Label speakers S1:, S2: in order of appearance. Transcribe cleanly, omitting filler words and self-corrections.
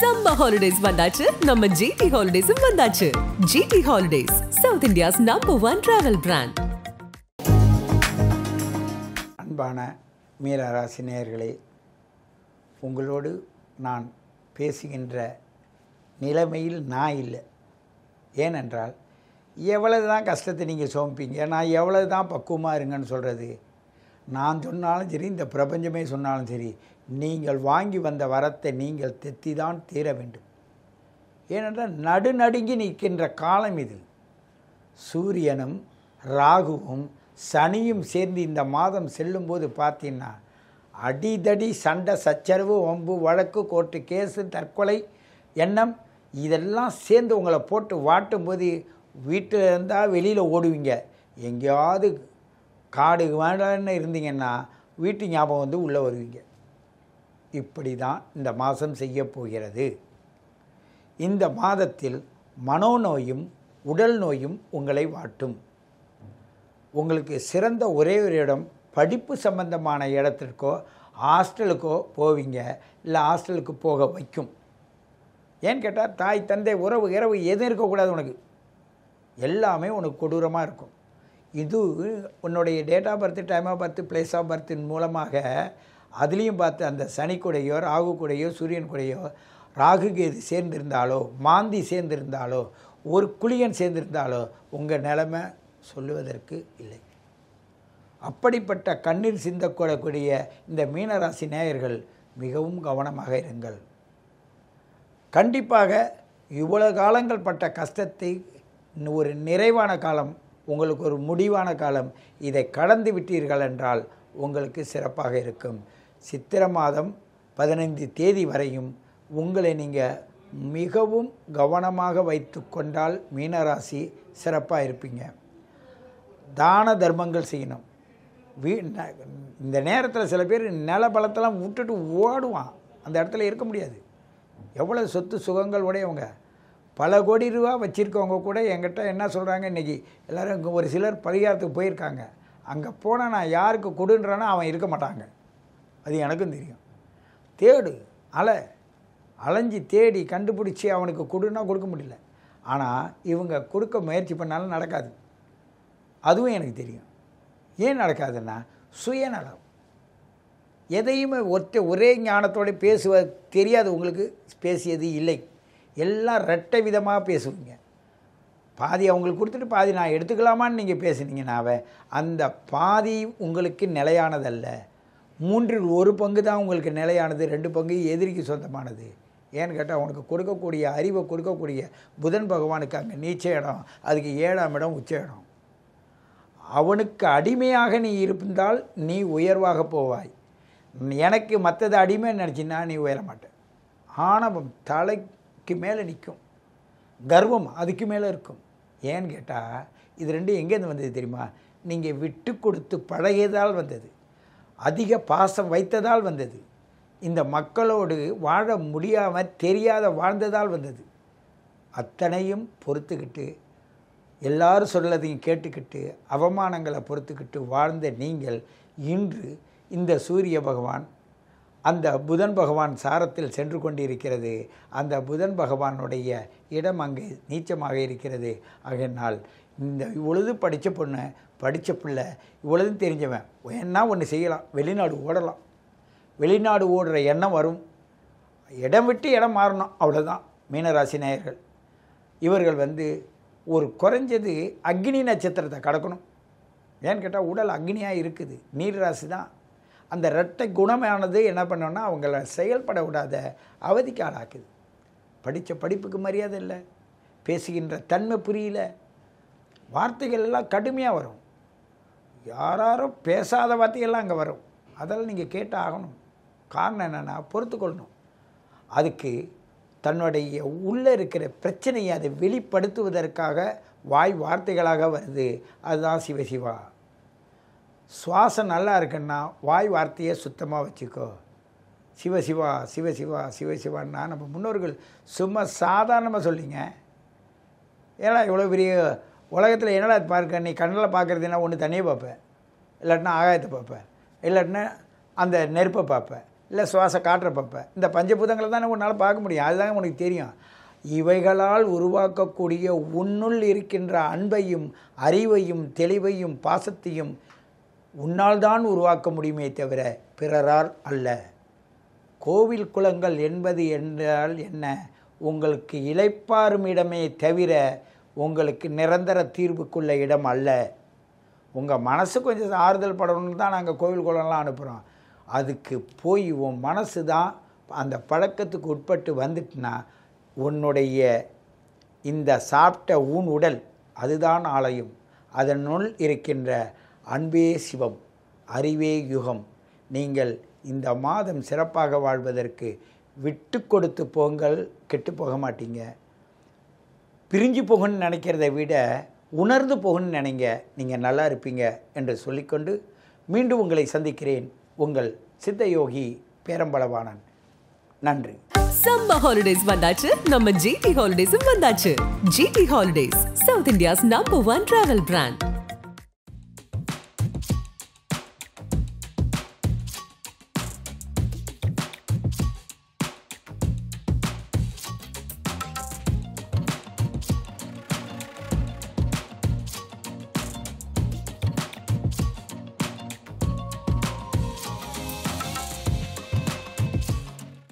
S1: Summer holidays வந்தாச்சு நம்ம GT Holidays வந்தாச்சு. GT Holidays, South India's #1 travel brand.
S2: அன்பான மீனராசி நேயர்களே, உங்களோடு நான் பேசுகின்ற நிலைமையில் நான் இல்லை. ஏனென்றால் எவ்வளவு தான் கஷ்டத்தை நீங்கள் சுமப்பீங்க, நான் எவ்வளவு தான் பக்குவமாக இருங்கன்னு சொல்கிறது. நான் சொன்னாலும் சரி, இந்த பிரபஞ்சமே சொன்னாலும் சரி, நீங்கள் வாங்கி வந்த வரத்தை நீங்கள் தெத்தி தான் தீர வேண்டும். ஏனென்றால் நடுநடுங்கி நிற்கின்ற காலம் இது. சூரியனும் ராகுவும் சனியும் சேர்ந்து இந்த மாதம் செல்லும்போது பார்த்தீங்கன்னா அடிதடி சண்டை சச்சரவு வம்பு வழக்கு கோர்ட்டு கேஸு தற்கொலை எண்ணம் இதெல்லாம் சேர்ந்து உங்களை போட்டு வாட்டும்போது வீட்டில் இருந்தால் வெளியில் ஓடுவீங்க. எங்கேயாவது காடு வேண்டான்னு இருந்தீங்கன்னா வீட்டு ஞாபகம் வந்து உள்ளே வருவீங்க. இப்படி தான் இந்த மாதம் செய்ய போகிறது. இந்த மாதத்தில் மனோநோயும் உடல் நோயும் உங்களை வாட்டும். உங்களுக்கு சிறந்த ஒரே ஒரு இடம் படிப்பு சம்பந்தமான இடத்திற்கோ ஹாஸ்டலுக்கோ போவீங்க, இல்லை ஹாஸ்டலுக்கு போக வைக்கும். ஏன்னு கேட்டால் தாய் தந்தை உறவு இரவு எதுவும் இருக்கக்கூடாது. உனக்கு எல்லாமே உனக்கு கொடூரமாக இருக்கும். இது உன்னுடைய date of birth, time of birth, place of பர்த்தின் மூலமாக அதுலேயும் பார்த்து அந்த சனி கூடையோ ராகு கூடையோ சூரியன் கூடையோ ராகு கேது சேர்ந்திருந்தாலோ மாந்தி சேர்ந்திருந்தாலோ ஒரு குளியன் சேர்ந்திருந்தாலோ உங்கள் நிலைமை சொல்லுவதற்கு இல்லை. அப்படிப்பட்ட கண்ணீர் சிந்தக்கூடக்கூடிய இந்த மீனராசி நேயர்கள் மிகவும் கவனமாக இருங்கள். கண்டிப்பாக இவ்வளவு காலங்கள் பட்ட கஷ்டத்தை ஒரு நிறைவான காலம், உங்களுக்கு ஒரு முடிவான காலம், இதை கடந்து விட்டீர்கள் என்றால் உங்களுக்கு சிறப்பாக இருக்கும். சித்திரை மாதம் 15 தேதி வரையும் உங்களை நீங்கள் மிகவும் கவனமாக வைத்து கொண்டால் மீனராசி சிறப்பாக இருப்பீங்க. தான தர்மங்கள் செய்யணும். இந்த நேரத்தில் சில பேர் நில பலத்தெல்லாம் விட்டுட்டு ஓடுவான், அந்த இடத்துல இருக்க முடியாது. எவ்வளோ சொத்து சுகங்கள் உடையவங்க, பல கோடி ரூபா வச்சுருக்கவங்க கூட என்கிட்ட என்ன சொல்கிறாங்க, இன்றைக்கி எல்லோரும் இங்கே ஒரு சிலர் பரிகாரத்துக்கு போயிருக்காங்க. அங்கே போனால் நான் யாருக்கு கொடுன்றேன்னா அவன் இருக்க மாட்டாங்க. அது எனக்கும் தெரியும். தேடு அலைஞ்சி தேடி கண்டுபிடிச்சி அவனுக்கு கொடுன்னா கொடுக்க முடியல. ஆனால் இவங்க கொடுக்க முயற்சி பண்ணாலும் நடக்காது. அதுவும் எனக்கு தெரியும். ஏன் நடக்காதுன்னா சுயநலம். எதையுமே ஒரே ஞானத்தோடு பேசுவ தெரியாது. உங்களுக்கு பேசியது இல்லை. எல்லாம் ரெட்டை விதமாக பேசுவீங்க. பாதி அவங்களுக்கு கொடுத்துட்டு பாதி நான் எடுத்துக்கலாமான்னு நீங்கள் பேசுனீங்கன்னாவே அந்த பாதி உங்களுக்கு நிலையானதல்ல. 3 1 பங்கு தான் உங்களுக்கு நிலையானது, 2 பங்கு எதிரிக்கு சொந்தமானது. ஏன்னு கேட்டால் உனக்கு கொடுக்கக்கூடிய அறிவை கொடுக்கக்கூடிய புதன் பகவானுக்கு அங்கே நீச்ச இடம், அதுக்கு 7ஆம் இடம் உச்ச இடம். அவனுக்கு அடிமையாக நீ இருந்தால் நீ உயர்வாக போவாய். எனக்கு மற்றது அடிமை நினச்சின்னா நீ உயர மாட்டேன். ஆணவம் தலைக்கு மேலே நிற்கும், கர்வம் அதுக்கு மேலே இருக்கும். ஏன்னு கேட்டால் இது ரெண்டும் எங்கேருந்து வந்தது தெரியுமா? நீங்கள் விட்டு கொடுத்து பழகியதால் வந்தது, அதிக பாசம் வைத்ததால் வந்தது, இந்த மக்களோடு வாழ முடியாமல் தெரியாத வாழ்ந்ததால் வந்தது. அத்தனையும் பொறுத்துக்கிட்டு எல்லாரும் சொல்லதையும் கேட்டுக்கிட்டு அவமானங்களை பொறுத்துக்கிட்டு வாழ்ந்த நீங்கள் இன்று இந்த சூரிய பகவான் அந்த புதன் பகவான் சாரத்தில் சென்று கொண்டிருக்கிறது. அந்த புதன் பகவானுடைய இடம் அங்கே நீச்சமாக இருக்கிறது. ஆகையினால் இந்த இவ்வளவு படித்த பொண்ணு, படித்த பிள்ளை, இவ்வளவும் தெரிஞ்சவன் என்ன ஒன்று செய்யலாம், வெளிநாடு ஓடலாம். வெளிநாடு ஓடுற எண்ணம் வரும். இடம் விட்டு இடம் மாறணும், அவ்வளோதான். மீனராசி நேயர்கள் இவர்கள் ஒரு குறைஞ்சது அக்னி நட்சத்திரத்தை கடக்கணும். ஏன்னு கேட்டால் உடல் அக்னியாக இருக்குது, நீர் ராசி தான். அந்த இரட்டை குணமானது என்ன பண்ணோன்னா அவங்கள செயல்பட விடாத அவதிக்கு ஆளாக்குது. படித்த படிப்புக்கு மரியாதை இல்லை, பேசுகின்ற தன்மை புரியல, வார்த்தைகள் எல்லாம் கடுமையாக வரும். யாரும் பேசாத வார்த்தைகள்லாம் அங்கே வரும். அதெல்லாம் நீங்கள் கேட்டு ஆகணும். காரணம் என்னென்னா பொறுத்துக்கொள்ளணும். அதுக்கு தன்னுடைய உள்ளே இருக்கிற பிரச்சனையை அதை வெளிப்படுத்துவதற்காக வாய் வார்த்தைகளாக வருது. அதுதான் சிவசிவா. சுவாசம் நல்லா இருக்குன்னா வாய் வார்த்தையை சுத்தமாக வச்சுக்கோ. சிவசிவா சிவசிவா சிவசிவான்னா நம்ம முன்னோர்கள் சும்மா சாதாரணமாக சொல்லிங்க. ஏன்னா இவ்வளோ பெரிய உலகத்தில் என்னடா பார்க்க, நீ கண்ணில் பார்க்குறதுனா ஒன்று தண்ணியை பார்ப்பேன், இல்லாட்டினா ஆகாயத்தை பார்ப்பேன், இல்லாட்டினா அந்த நெருப்பை பார்ப்பேன், இல்லை சுவாச காற்றை பார்ப்ப. இந்த பஞ்சபூதங்களை தானே உன்னால் பார்க்க முடியும், அதுதாங்க உனக்கு தெரியும். இவைகளால் உருவாக்கக்கூடிய உன்னுள் இருக்கின்ற அன்பையும் அறிவையும் தெளிவையும் பாசத்தையும் உன்னால் தான் உருவாக்க முடியுமே தவிர பிறரால் அல்ல. கோவில் குளங்கள் என்பது என்றால் என்ன? உங்களுக்கு இளைப்பாறும் இடமே தவிர உங்களுக்கு நிரந்தர தீர்வுக்குள்ள இடம் அல்ல. உங்கள் மனசு கொஞ்சம் ஆறுதல் படணும்னு தான் நாங்கள் கோவில் குளம்லாம் அனுப்புகிறோம். அதுக்கு போய் உன் மனசு தான் அந்த பழக்கத்துக்கு உட்பட்டு வந்துட்டுனா உன்னுடைய இந்த சாப்பிட்ட ஊன் உடல் அதுதான் ஆலயம். அதனுள் இருக்கின்ற அன்பே சிவம், அறிவே யுகம். நீங்கள் இந்த மாதம் சிறப்பாக வாழ்வதற்கு விட்டு கொடுத்து போங்கள், கெட்டு போக மாட்டீங்க. பிரிஞ்சு போகணும்னு நினைக்கிறத விட உணர்ந்து போகணும்னு நினைங்க, நீங்கள் நல்லா இருப்பீங்க என்று சொல்லிக்கொண்டு மீண்டும் உங்களை சந்திக்கிறேன். உங்கள் சித்தயோகி பேரம்பளவாணன். நன்றி.
S1: சம்மர் ஹாலிடேஸ் வந்தாச்சு, நம்ம ஜிடி ஹாலிடேஸும் வந்தாச்சு. GT holidays, South India's number 1 travel brand.